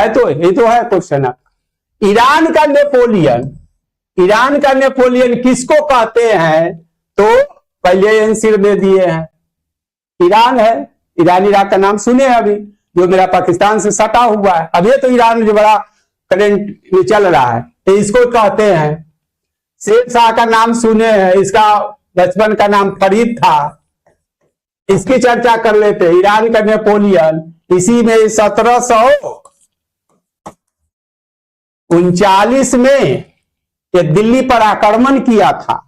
है तो ये तो है क्वेश्चन। ईरान का नेपोलियन किसको कहते हैं? तो पहले आंसर दे दिए हैं, ईरान है। ईरान इराक का नाम सुने हैं अभी, जो मेरा पाकिस्तान से सटा हुआ है। अब ये तो ईरान जो बड़ा करंट में चल रहा है, तो इसको कहते हैं। शेर शाह का नाम सुने हैं, इसका बचपन का नाम फरीद था, इसकी चर्चा कर लेते हैं। ईरान का नेपोलियन, इसी में 1739 में ये दिल्ली पर आक्रमण किया था,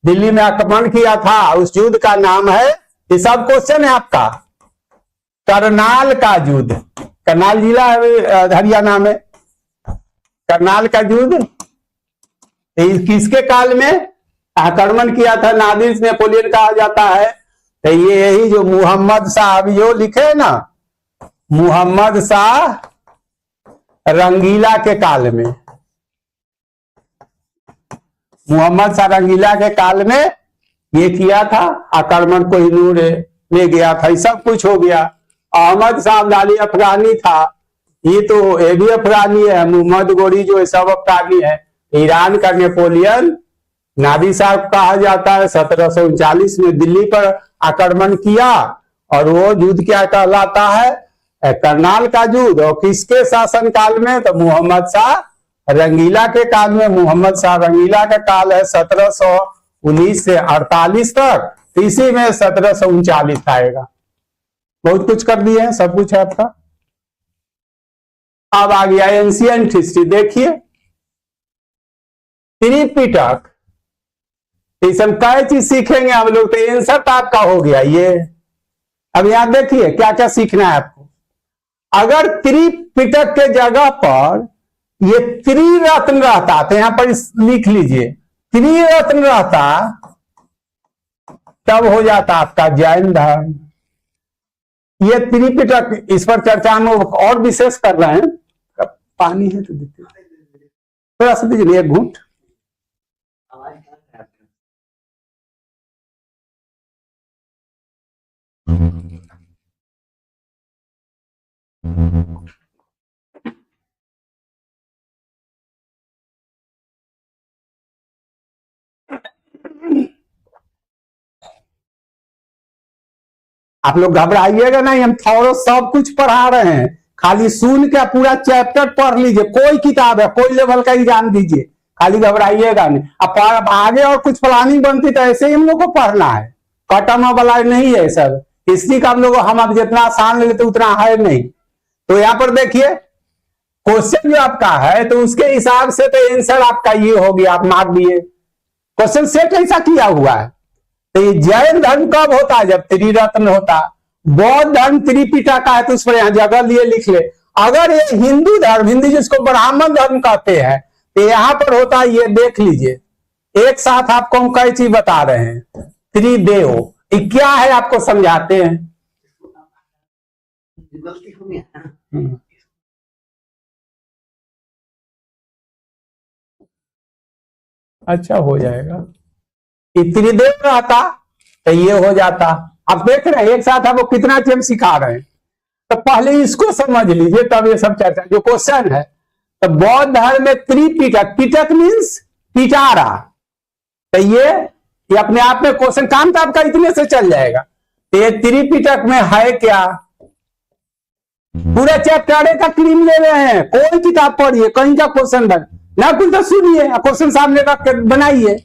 दिल्ली में आक्रमण किया था। उस युद्ध का नाम है, ये सब क्वेश्चन है आपका, करनाल का युद्ध। करनाल जिला है हरियाणा में, करनाल का युद्ध। किसके काल में आक्रमण किया था? नादिर नेपोलियन कहा जाता है। तो ये यही जो मोहम्मद शाह अभी जो लिखे ना, मोहम्मद शाह रंगीला के काल में, मोहम्मद शाह रंगीला के काल में ये किया था आक्रमण, कोहिनूर ले गया था, सब कुछ हो गया। अहमद शाह अब्दाली अफगानी था, ये तो ये भी अफगानी है। मोहम्मद गोरी जो है सब अफगानी है। ईरान का नेपोलियन नादिर शाह कहा जाता है, 1739 में दिल्ली पर आक्रमण किया, और वो युद्ध क्या कहलाता है? करनाल का युद्ध। और किसके शासन काल में? तो मोहम्मद शाह रंगीला के काल में। मोहम्मद शाह रंगीला का काल है 1719 से 48 तक, इसी में 1739 आएगा। बहुत कुछ कर दिए हैं, सब कुछ है आपका। अब आ गया एंशिएंट हिस्ट्री। देखिए त्रिपिटक, इस हम क्या चीज सीखेंगे हम लोग, तो आंसर तो आपका हो गया ये। अब यहां देखिए क्या क्या सीखना है आपको। अगर त्रिपिटक के जगह पर ये त्रिरत्न रहता, तो यहां पर लिख लीजिए, त्रिरत्न रहता, तब हो जाता आपका जैन धर्म। ये त्रिपिटक, इस पर चर्चा हम और विशेष कर रहे हैं। पानी है तो देते, थोड़ा सा दीजिए एक घूंट। आप लोग घबराइएगा नहीं, हम थोड़ा सब कुछ पढ़ा रहे हैं, खाली सुन के पूरा चैप्टर पढ़ लीजिए। कोई किताब है, कोई लेवल का एग्जाम दीजिए, खाली घबराइएगा नहीं। अब आगे और कुछ प्लानिंग बनती तो ऐसे ही हम लोग को पढ़ना है, कटन वाला नहीं है सर। हिस्ट्री का हम लोग हम अब जितना आसान लेते उतना है नहीं। तो यहाँ पर देखिए क्वेश्चन जो आपका है, तो उसके हिसाब से तो आंसर आपका ये हो गया, आप मार्क दिए। क्वेश्चन सेट ऐसा किया हुआ है। तो ये जैन धर्म कब होता है? जब त्रिरत्न होता। बौद्ध धर्म त्रिपिटक का है, तो उस पर यहां जगह लिए लिख ले। अगर ये हिंदू धर्म, हिंदू जिसको ब्राह्मण धर्म कहते हैं, तो यहां पर होता है, ये देख लीजिए। एक साथ आपको हम कई चीज बता रहे हैं। त्रिदेव ये क्या है आपको समझाते हैं। अच्छा हो जाएगा। त्रिदेव रहता तो ये हो जाता। आप देख रहे हैं एक साथ आपको कितना चीज सिखा रहे हैं। तो पहले इसको समझ लीजिए, तब ये सब चर्चा। जो क्वेश्चन है, तो बौद्ध धर्म में त्रिपिटक, पिटक मीन्स पिटारा। तो ये अपने आप में क्वेश्चन काम तो आपका इतने से चल जाएगा। तो ये त्रिपिटक में है क्या? पूरा चैप्टर का क्रीम ले रहे हैं, कोई किताब पढ़िए, कहीं का क्वेश्चन बन ना, कुछ तो सुनिए, क्वेश्चन सामने रख के बनाइए।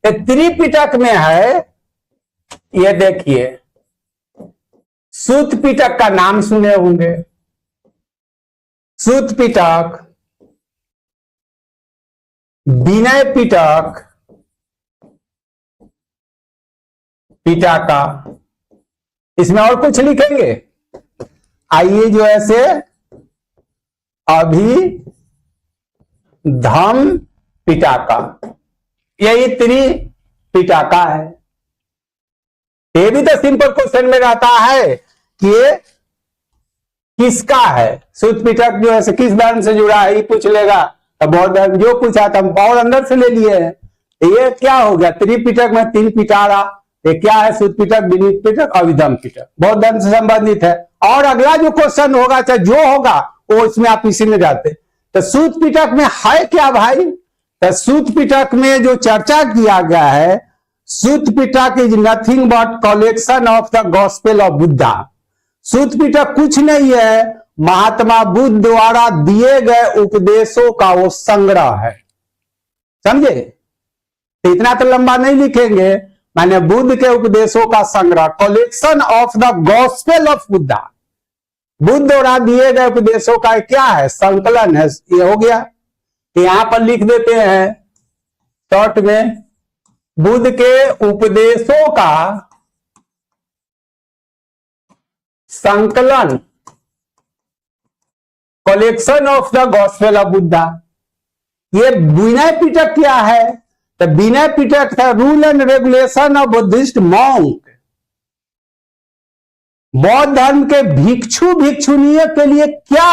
त्रिपिटक में है, ये देखिए, सूत पिटक का नाम सुने होंगे। सूत पिटक, विनय पिटक, पिटाका। इसमें और कुछ लिखेंगे? आइए जो ऐसे अभी धम पिटाका, यही त्रिपिटका है। ये भी तो सिंपल क्वेश्चन में रहता है कि ये किसका है। सूत पिटक जो है किस धर्म से जुड़ा है, ये पूछ लेगा। तो बौद्ध धर्म जो पूछा था और अंदर से ले लिए हैं। ये क्या हो गया? त्रिपिटक में तीन पिटारा। ये क्या है? सूत पिटक, विनय पिटक, अभिधम पिटक, बौद्ध धर्म से संबंधित है। और अगला जो क्वेश्चन होगा, चाहे जो होगा, वो इसमें आप इसी में जाते। तो सूत पिटक में है क्या भाई? तो सूत पिटक में जो चर्चा किया गया है, Sutta Pitaka is nothing but collection of the gospel of Buddha. Sutta Pitaka कुछ नहीं है, महात्मा बुद्ध द्वारा दिए गए उपदेशों का वो संग्रह है। समझे? तो इतना तो लंबा नहीं लिखेंगे, मैंने बुद्ध के उपदेशों का संग्रह, collection of the gospel of Buddha. Buddha द्वारा दिए गए उपदेशों का क्या है? संकलन है। ये हो गया। यहां पर लिख देते हैं शॉर्ट में, बुद्ध के उपदेशों का संकलन, collection of the gospel of Buddha. ये विनय पिटक क्या है? तो विनय पिटक था rule and regulation of Buddhist monk. बौद्ध धर्म के भिक्षु भिक्षुणियों के लिए क्या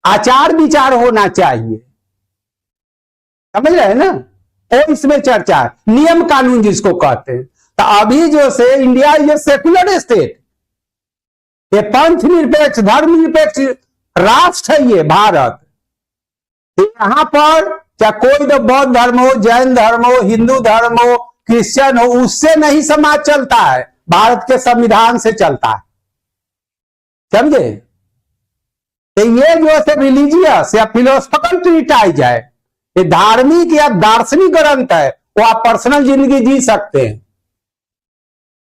आचार विचार होना चाहिए, समझ रहे हैं ना? और इसमें चर्चा है, नियम कानून जिसको कहते हैं। तो अभी जो से India is a secular state, ये पंथ निरपेक्ष धर्म निरपेक्ष राष्ट्र है ये भारत। यहां पर चाहे कोई तो बौद्ध धर्म हो, जैन धर्म हो, हिंदू धर्म हो, क्रिश्चियन हो, उससे नहीं समाज चलता है, भारत के संविधान से चलता है। समझे? तो ये जो है रिलीजियस या फिलोसफिकल ट्रीटाइज है, ये धार्मिक या दार्शनिक ग्रंथ है, वो आप पर्सनल जिंदगी जी सकते हैं।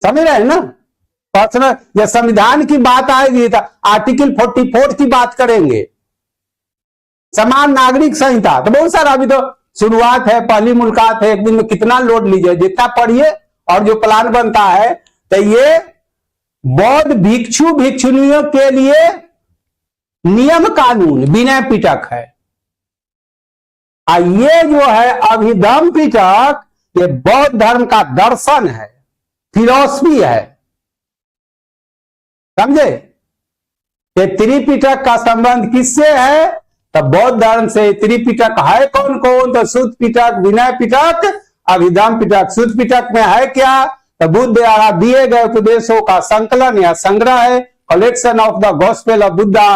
समझ रहे हैं ना? पर्सनल, या संविधान की बात आएगी तो आर्टिकल 44 की बात करेंगे, समान नागरिक संहिता। तो बहुत सारा, अभी तो शुरुआत है, पहली मुलाकात है, एक दिन में कितना लोड लीजिए, जितना पढ़िए और जो प्लान बनता है। तो ये बौद्ध भिक्षु भिक्षुणियों के लिए नियम कानून विनय पिटक है। ये जो है अभिधम पिटक, ये बौद्ध धर्म का दर्शन है, फिलॉसफी है। समझे? ये त्रिपिटक का संबंध किससे है? तो बौद्ध धर्म से। त्रिपिटक है कौन कौन? तो सूत पिटक, विनय पिटक, अभिधम पिटक। सूत पिटक में है क्या? तो बुद्ध द्वारा दिए गए उपदेशों का संकलन या संग्रह है, collection of the gospel of Buddha.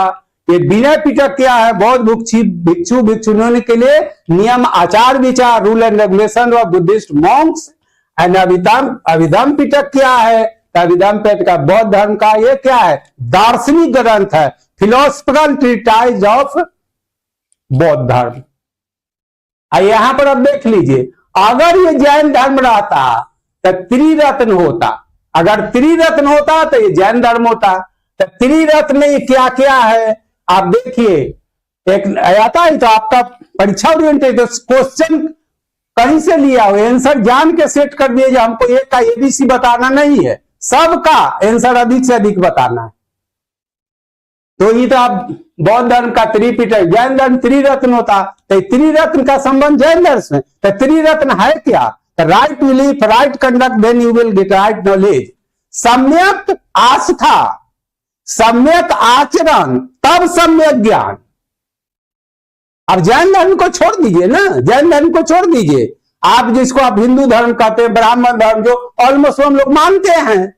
ये विनय पिटक क्या है? बौद्ध भिक्षु भिक्षुणियों के लिए नियम आचार विचार, rule and regulation of Buddhist monks. And Abhidhamma Pitaka क्या है? अभिधम पिटक का बौद्ध धर्म का ये क्या है? दार्शनिक ग्रंथ है, फिलोसफिकल ट्रीटाइज ऑफ बौद्ध धर्म। यहां पर अब देख लीजिए, अगर ये जैन धर्म रहता तो त्रिरत्न होता। अगर त्रिरत्न होता तो ये जैन धर्म होता। तो त्रिरत्न ये क्या क्या है आप देखिए। एक आता है तो आपका परीक्षा ओरिएंटेड क्वेश्चन कहीं से लिया हो, आंसर जान के सेट कर दिए, हमको एक का एबीसी बताना नहीं है, सबका आंसर अधिक से अधिक बताना है। तो ये तो आप बौद्ध धर्म का त्रिपिटक, जैन धर्म त्रिरत्न होता, तो त्रिरत्न का संबंध जैन धर्म में। तो त्रिरत्न है क्या? Right belief, right conduct, then you will get right knowledge. सम्यक आस्था, सम्यक आचरण, तब सम्यक ज्ञान। अब जैन धर्म को छोड़ दीजिए ना, जैन धर्म को छोड़ दीजिए, आप जिसको आप हिंदू धर्म कहते हैं, ब्राह्मण धर्म, जो ऑलमोस्ट हम लोग मानते हैं,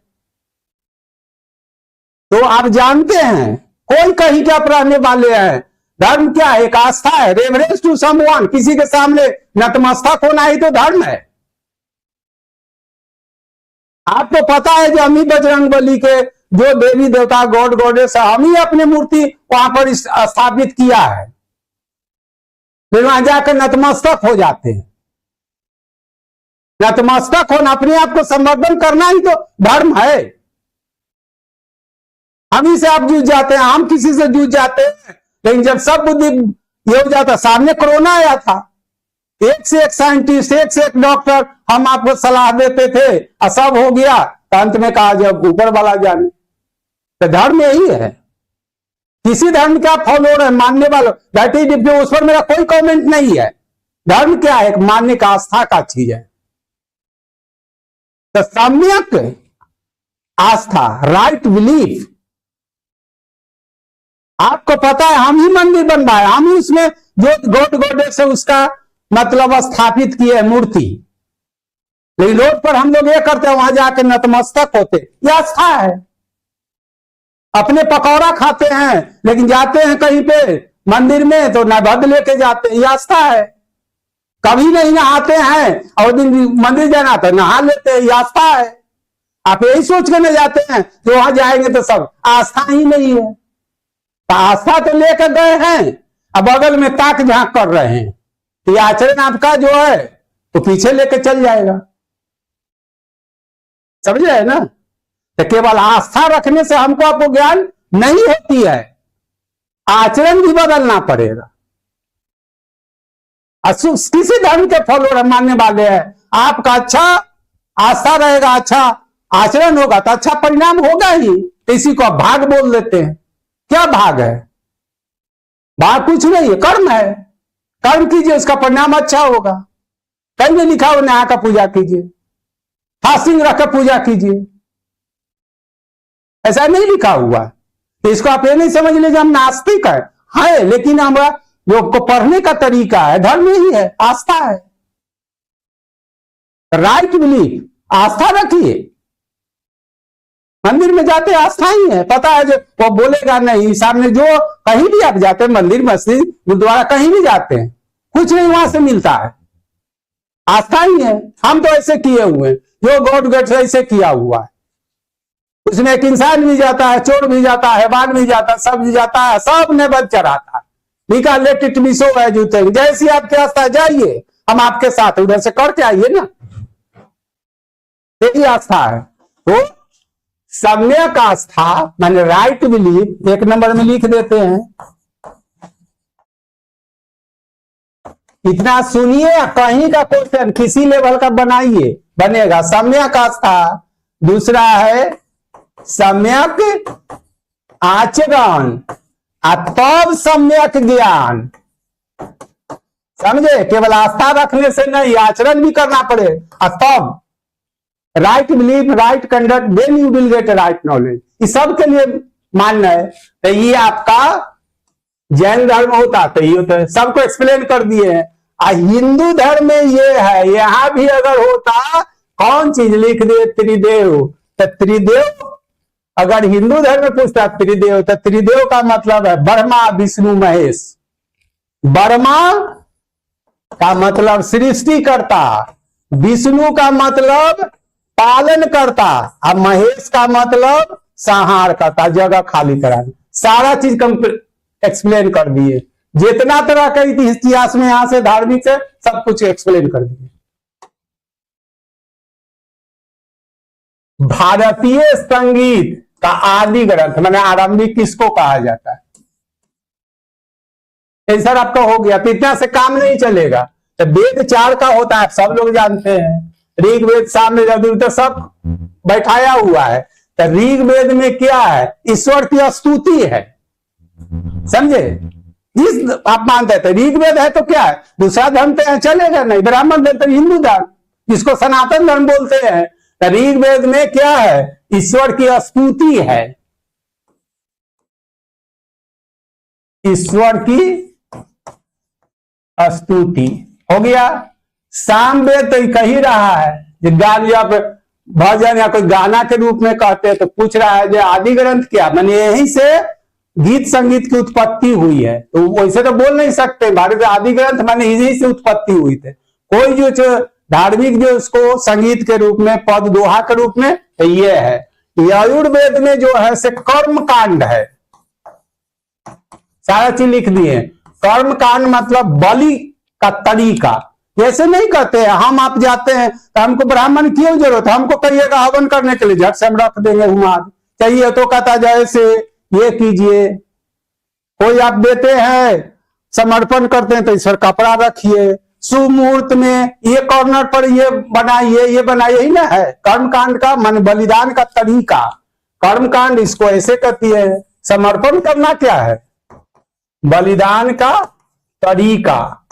तो आप जानते हैं कोई कहीं क्या रहने वाले हैं। धर्म क्या है? एक आस्था है, रेवरेंस टू समवन, किसी के सामने नतमस्तक होना ही तो धर्म है। आपको पता है जो हम ही बजरंगबली के जो देवी देवता गॉड गॉडेस हम ही अपनी मूर्ति वहां पर स्थापित किया है, फिर वहां जाकर नतमस्तक हो जाते हैं। नतमस्तक होना, अपने आप को संवर्धन करना ही तो धर्म है। हम ही से आप जूझ जाते हैं, हम किसी से जूझ जाते हैं। लेकिन जब सब बुद्धि ये हो जाता, सामने कोरोना आया था, एक से एक साइंटिस्ट, एक से एक डॉक्टर हम आपको सलाह देते थे, और सब हो गया तो अंत में कहा जब ऊपर वाला जाने। तो धर्म यही है, किसी धर्म का फॉलोअर है, मानने वालों, दैट इज डिफरेंट, उस पर मेरा कोई कमेंट नहीं है। धर्म क्या है? एक मानने का, आस्था का चीज है। तो सम्यक आस्था, राइट बिलीफ, आपको पता है हम ही मंदिर बनवाए, हम ही उसमें जो गॉड गॉडेस है उसका मतलब स्थापित किए मूर्ति। लेकिन रोड पर हम लोग ये करते हैं, वहां जाके नतमस्तक होते, यह आस्था है। अपने पकौड़ा खाते हैं, लेकिन जाते हैं कहीं पे मंदिर में तो नैवेद्य लेके जाते हैं, ये आस्था है। कभी नहीं नहाते हैं और दिन मंदिर जाना तो नहा लेते हैं, ये आस्था है। आप यही सोच के न जाते हैं कि वहां जाएंगे तो सब, आस्था ही नहीं है। तो आस्था तो लेकर गए हैं, अब बगल में ताक झांक कर रहे हैं, तो ये आचरण आपका जो है तो पीछे लेके चल जाएगा। समझ रहे ना? तो केवल आस्था रखने से हमको आपको ज्ञान नहीं होती है, आचरण भी बदलना पड़ेगा। किसी धर्म के फॉलोअर मानने वाले हैं, आपका अच्छा आस्था रहेगा, अच्छा आचरण होगा तो अच्छा परिणाम होगा ही। इसी को आप भाग बोल देते हैं। क्या भाग है? भाग कुछ नहीं है, कर्म है। कर्म कीजिए, उसका परिणाम अच्छा होगा। कहीं नहीं लिखा हो नहा का पूजा कीजिए, फास्टिंग रखकर पूजा कीजिए, ऐसा नहीं लिखा हुआ। तो इसको आप ये नहीं समझ लीजिए हम नास्तिक है, लेकिन हमारा जो पढ़ने का तरीका है धर्म ही है, आस्था है, राइट बिलीफ, आस्था रखिए। मंदिर में जाते आस्था ही है, पता है जो वो बोलेगा नहीं सामने। जो कहीं भी आप जाते हैं, मंदिर मस्जिद गुरुद्वारा कहीं भी जाते हैं, कुछ नहीं वहां से मिलता है, आस्था ही है। हम तो ऐसे किए हुए हैं, जो गॉड गेट ऐसे किया हुआ है, उसमें एक इंसान भी जाता है, चोर भी जाता है, बाघ भी जाता है, सब भी जाता है, सब नैवेद्य चढ़ाता है। निकाल लेट इट बी सो है जूते, जैसी आपकी आस्था जाइए, हम आपके साथ उधर से करके आइए ना, यही आस्था है। तो सम्यक आस्था माने राइट बिलीफ, एक नंबर में लिख देते हैं। इतना सुनिए, कहीं का क्वेश्चन किसी लेवल का बनाइए, बनेगा। सम्यक आस्था, दूसरा है सम्यक आचरण, तब सम्यक ज्ञान। समझे? केवल आस्था रखने से नहीं, आचरण भी करना पड़े, तब right belief, right conduct, then you will get right knowledge. इस सब के लिए मानना है। तो ये आपका जैन धर्म होता तो ये होता है, सबको एक्सप्लेन कर दिए हैं। हिंदू धर्म में ये है, यहां भी अगर होता, कौन चीज लिख दे त्रिदेव, तो त्रिदेव अगर हिंदू धर्म में पूछता त्रिदेव, तो त्रिदेव का मतलब है ब्रह्मा विष्णु महेश। ब्रह्मा का मतलब सृष्टिकर्ता, विष्णु का मतलब पालन करता, और महेश का मतलब संहार करता, जगह खाली कराना। सारा चीज एक्सप्लेन कर दिए, जितना तरह का इतिहास में यहां से धार्मिक से सब कुछ एक्सप्लेन कर दिए। भारतीय संगीत का आदि ग्रंथ माने आरंभिक किसको कहा जाता है? सर आपका हो गया, तो इतना से काम नहीं चलेगा। तो वेद 4 का होता है, सब लोग जानते हैं, ऋग वेद सामने तो सब बैठाया हुआ है। तो ऋग वेद में क्या है? ईश्वर की स्तुति है, समझे? जिस आप मानते थे ऋग वेद है तो क्या है? दूसरा धर्म तो चलेगा नहीं, ब्राह्मण धर्म तो हिंदू धर्म, जिसको सनातन धर्म बोलते हैं। तो ऋग वेद में क्या है? ईश्वर की स्तुति है, ईश्वर की स्तुति हो गया। सामवेद तो कह ही रहा है, गान या भजन या कोई गाना के रूप में कहते हैं, तो पूछ रहा है जो आदि ग्रंथ क्या, मैंने यहीं से गीत संगीत की उत्पत्ति हुई है। तो वैसे तो बोल नहीं सकते, भारत आदि ग्रंथ माने यहीं से उत्पत्ति हुई थे। कोई जो धार्मिक जो उसको संगीत के रूप में, पद दोहा के रूप में, तो ये है। आयुर्वेद में जो है से कर्म कांड है, सारा चीज लिख दिए। कर्म कांड मतलब बलि का तरीका। जैसे नहीं कहते हैं हम आप जाते हैं तो हमको ब्राह्मण क्यों जरूरत है, हमको कहिएगा हवन करने के लिए, झट से हम रख देंगे। हुमाद चाहिए तो कहता जैसे ये कीजिए। कोई आप देते हैं, समर्पण करते हैं तो ईश्वर कपड़ा रखिए, शुभ मुहूर्त में ये कॉर्नर पर ये बनाइए, ये बनाइए, ही ना है कर्मकांड का मन, बलिदान का तरीका। कर्मकांड इसको ऐसे कहती है। समर्पण करना क्या है? बलिदान का तरीका,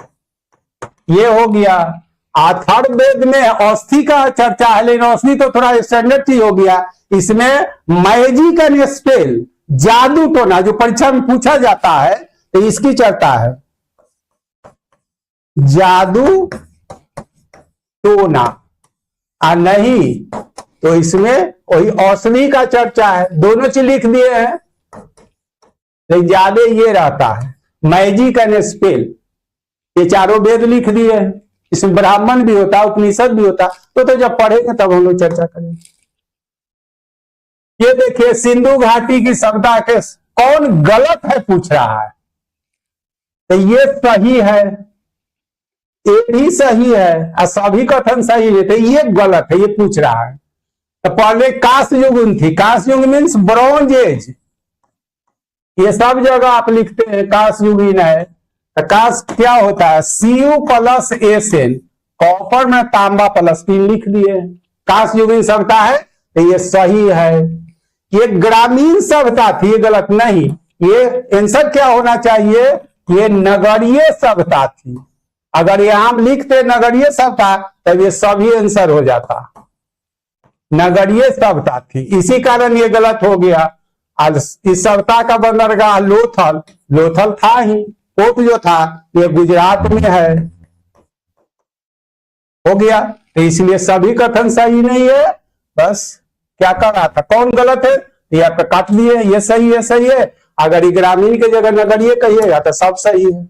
ये हो गया। अथर्ववेद में औषधि का चर्चा है, लेकिन औषधि तो थोड़ा स्टैंडर्ड चीज हो गया। इसमें मैजिकल स्पेल, जादू टोना, जो परीक्षा में पूछा जाता है, तो इसकी चर्चा है। जादू टोना नहीं तो इसमें वही औषधि का चर्चा है। दोनों चीज लिख दिए हैं, लेकिन ज्यादा ये रहता है मैजिक एंड स्पेल। ये चारों वेद लिख दिए, इसमें ब्राह्मण भी होता, उपनिषद भी होता, तो जब पढ़ेंगे तब हम लोग चर्चा करेंगे। ये देखिए सिंधु घाटी की सभ्यता के कौन गलत है पूछ रहा है, तो ये सही है, ये भी सही है और सभी कथन सही है, तो ये गलत है, ये पूछ रहा है। तो पहले कांस्य युग थी, कांस्य युग मीन्स ब्रॉन्ज एज, ये सब जगह आप लिखते हैं कांस्य युगीन है। तो कांस्य क्या होता है, Cu प्लस एसएन, कॉपर में तांबा प्लस 3 लिख दिए, कांस्य युगीन सभ्यता है, तो ये सही है। ये ग्रामीण सभ्यता थी, ये गलत नहीं, ये आंसर क्या होना चाहिए, ये नगरीय सभ्यता थी। अगर यहां लिखते नगरीय सभ्यता तब ये सभी आंसर हो जाता, नगरीय सभ्यता थी, इसी कारण ये गलत हो गया। आज इस सभ्यता का बंदरगाह लोथल, लोथल था ही, पोर्ट जो था ये गुजरात में है, हो गया। तो इसलिए सभी कथन सही नहीं है, बस क्या कर रहा था, कौन गलत है, ये आपका काट दिए, ये सही है, सही है। अगर ग्रामीण के जगह नगरीय कहिएगा तो सब सही है।